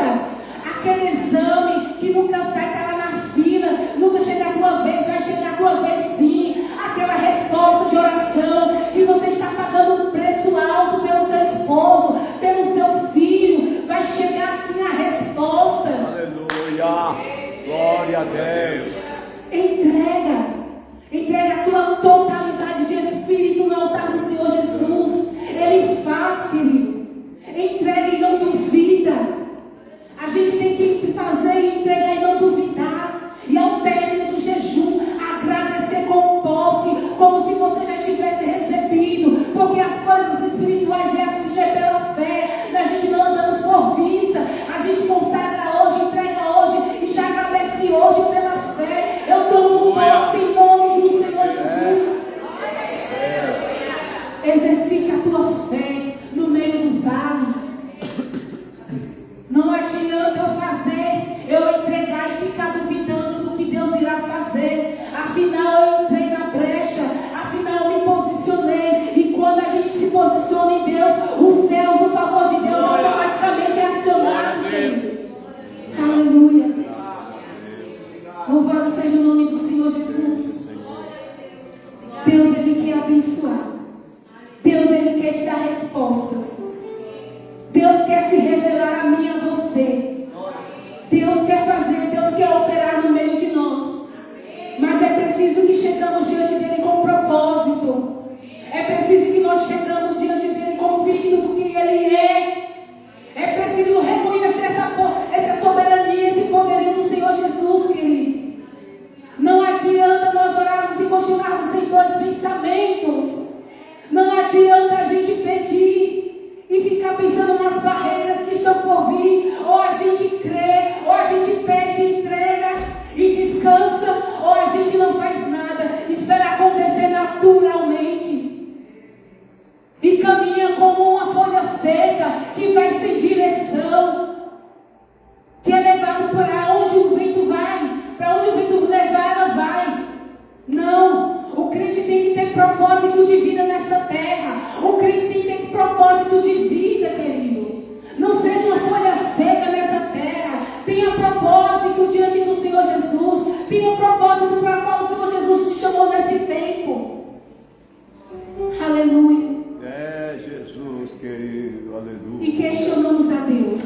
Aquele exame que nunca sai, está lá na fila, nunca chega a tua vez, vai chegar a tua vez sim. Aquela resposta de oração que você está pagando um preço alto pelo seu esposo, pelo seu filho, vai chegar assim a resposta. Aleluia, glória a Deus. Entrega a tua totalidade de espírito no altar do Senhor Jesus. Ele faz, querido. Entrega e não duvida. A gente tem que fazer e entregar e não duvidar. E ao término do jejum, agradecer com posse, como se você já estivesse recebido. Porque as coisas espirituais é assim, é pela fé. A gente não andamos por vista. A gente consagra hoje, entrega hoje e já agradece hoje pela fé. Eu tomo posse em nome do Senhor Jesus. Exercite a tua fé no meio do vale. Não adianta eu fazer, eu entregar e ficar duvidando do que Deus irá fazer. Afinal, eu entrei na brecha, afinal, eu me posicionei. E quando a gente se posiciona em Deus, os céus, o favor de Deus automaticamente é acionado. Aleluia. Louvado seja o nome do Senhor Jesus. Deus, Ele quer abençoar. Deus, Ele quer te dar respostas. Deus quer se revelar a mim e a você. Deus quer fazer, Deus quer operar no meio de nós. Mas é preciso que chegamos diante dEle com propósito. É preciso que nós chegamos diante dEle convictos do que Ele é. É preciso reconhecer essa soberania, esse poderio do Senhor Jesus, querido. Não adianta nós orarmos e continuarmos em dois pensamentos. Não adianta a gente pedir e ficar pensando nas barreiras que estão por vir. Ou a gente crê, ou a gente pede e entrega e descansa, ou a gente não faz nada, espera acontecer naturalmente e caminha como uma folha seca que vai sem direção, que é levado para onde o vento vai, para onde o vento levar ela vai. Não, o crente tem que ter propósito de vida nessa terra. O crente tem que ter propósito de vida, querido. Não seja uma folha seca nessa terra. Tenha propósito diante do Senhor Jesus. Tenha propósito para qual o Senhor Jesus te chamou nesse tempo. Aleluia. É Jesus, querido, aleluia. E questionamos a Deus.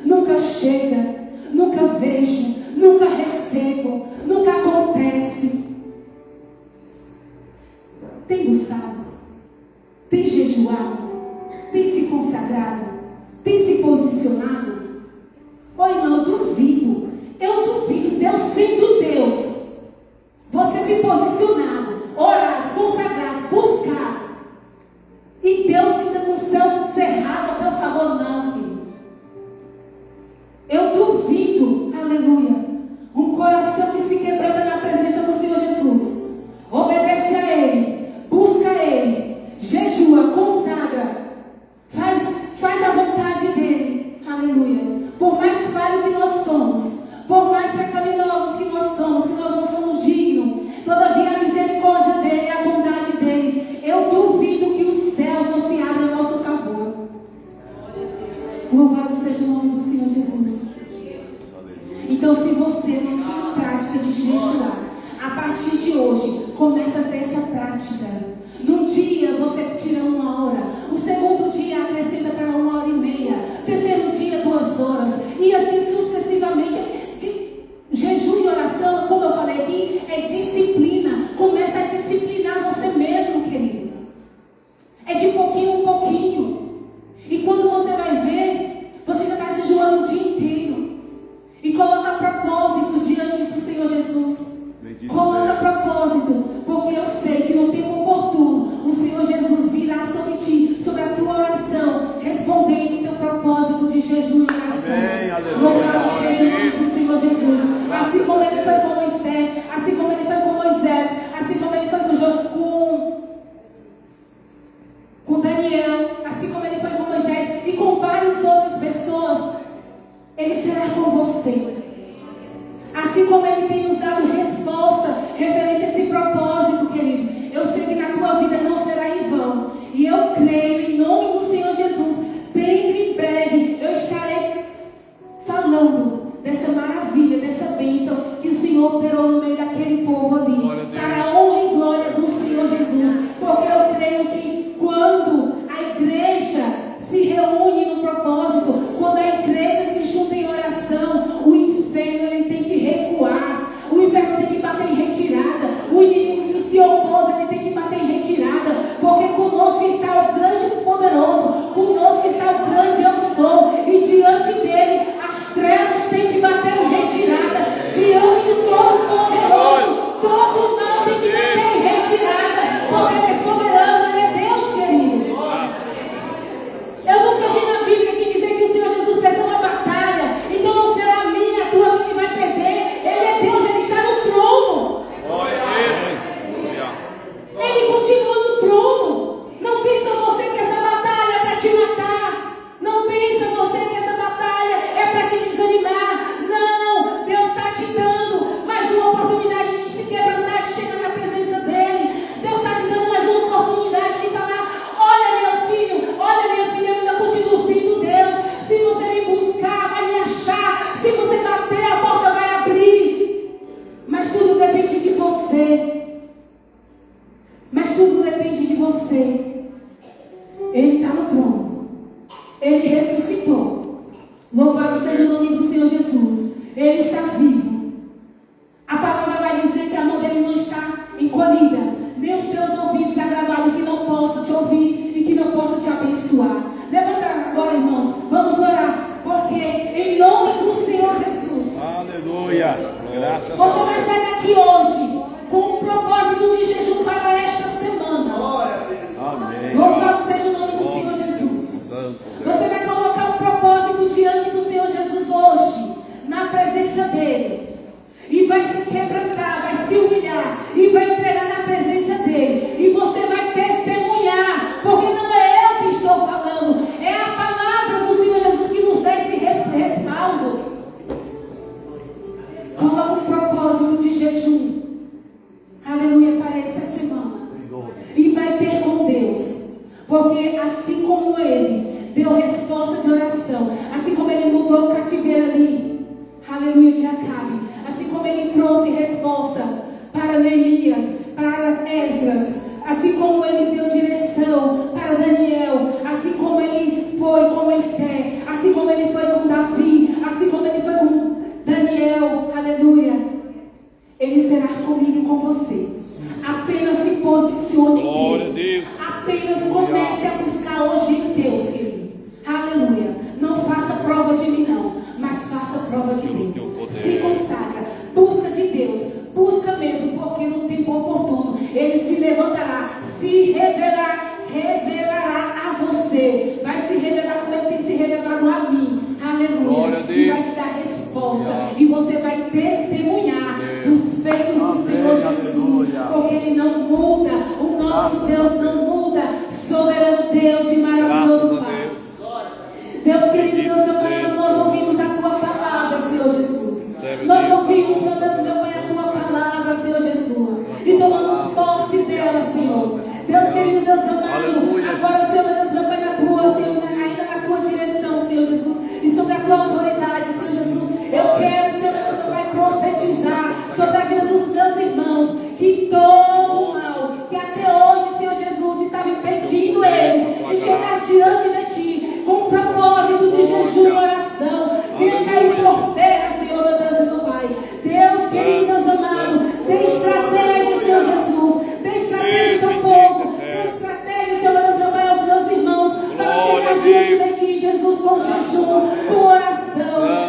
Nunca chega, nunca vejo, nunca recebo, nunca acontece. Tem buscado, tem jejuado, tem se consagrado, tem se posicionado. Ô irmão, eu duvido, Deus sendo Deus, você se posicionado, orado, consagrado, buscado, e Deus ainda com o céu cerrado a teu favor, não. Louvado seja o nome do Senhor Jesus. Então, se você não tinha prática de jejuar, a partir de hoje, começa a ter essa prática. Num dia você tira 1 hora, o segundo dia acrescenta para 1h30, terceiro dia 2 horas, e assim sucessivamente. Jejum e oração, como eu falei aqui, é disciplina. Começa a disciplinar você mesmo, querido. É de pouquinho em pouquinho. E quando você vai ver, você já está jejuando o dia inteiro. E coloca propósitos diante do Senhor Jesus. Coloca propósito, porque eu sei que no tempo oportuno o Senhor Jesus virá sobre ti, sobre a tua oração, respondendo o teu propósito de jejum e oração. Louvado seja o nome do Senhor Jesus. Assim como ele foi com Esther, assim como ele foi com Moisés, assim como ele foi com Daniel, assim como ele foi com Moisés e com várias outras pessoas, ele será com você. Assim como ele tem nos dado resposta referente a esse propósito, querido. Eu sei que na tua vida não será em vão. E eu creio em nome do Senhor Jesus. Bem em breve eu estarei falando dessa maravilha, dessa bênção que o Senhor operou no meio daquele povo ali. Para a honra e glória do Senhor Jesus. Porque eu creio que quando a igreja se reúne no propósito, quando a igreja se junta em oração, o inferno ele tem que recuar, o inferno tem que bater em retirada, o inimigo que se opôs ele tem que bater em retirada, porque conosco está o grande e poderoso, conosco está o grande eu sou, e diante dele as trevas têm que bater em retirada, diante do todo poderoso, todo mal tem que bater em retirada, porque ele é soberano, ele é Deus, querido. Eu nunca vi na Bíblia que dizer que o Senhor Jesus perdeu uma batalha, então não será a minha, a tua que ele vai perder. Ele é Deus, ele está no trono. Ele continua no trono. Não pensa você que essa batalha é para te matar. Não pensa você que essa batalha é para te desanimar. Não, Deus está te dando mais uma oportunidade de se quebrantar, de chegar na presença dele. Deus está te dando mais uma oportunidade de falar: olha meu filho, olha minha filha, eu ainda continuo sendo Deus. Se você me buscar, vai me achar. Se você bater, a porta vai abrir. Mas tudo depende de você. Mas tudo depende de você. Ele está no trono. Ele ressuscitou. Louvado seja o nome do Senhor Jesus. Ele está vivo. A palavra vai dizer que a mão dele não está encolhida, nem os teus ouvidos agravados, que não possa te ouvir e que não possa te abençoar. Levanta agora, irmãos. Vamos orar. Porque em nome do Senhor Jesus. Aleluia. Graças a Você Deus. vai sair daqui hoje com um propósito de jejum para esta semana. Amém. Louvado seja o nome do Senhor Jesus. Você vai colocar um propósito diante do Senhor Jesus hoje, na presença dele. E vai se quebrantar, vai se humilhar e vai entregar na presença dele. E você vai testemunhar, porque não é eu que estou falando, é a palavra do Senhor Jesus que nos dá esse respaldo. Coloca um propósito de jejum, aleluia, para essa semana. E vai ter com Deus, porque assim como ele deu resposta de oração, assim como ele mudou o cativeiro ali, aleluia, de Acabe, assim como ele trouxe resposta para Neemias, para Esdras, assim como ele deu direção para Daniel, assim como ele foi com Esther, assim como ele foi com Davi, assim como ele foi com Daniel, aleluia, ele será comigo e com você. Apenas se posicione em Deus. Apenas comece a buscar hoje em Deus, querido. Aleluia. Não faça prova de mim não, mas faça prova de Deus. Se consagra, busca de Deus, busca mesmo, porque no tempo oportuno ele se levantará, se revelará a você, vai se revelar como ele tem se revelado a mim, aleluia, e vai te dar resposta, e você vai testemunhar dos feitos do Senhor Jesus, porque ele não muda, o nosso Deus não muda, soberano Deus e maravilhoso Pai. Deus querido, Deus amado, nós ouvimos a tua palavra, Senhor Jesus. Nós ouvimos, meu Deus, meu Pai, a tua palavra, Senhor Jesus. E tomamos posse dela, Senhor. Deus querido, Deus amado, agora, Senhor, meu Deus, meu Pai, na tua, Senhor, ainda na tua direção, Senhor Jesus. de Jesus, com jejum, com oração.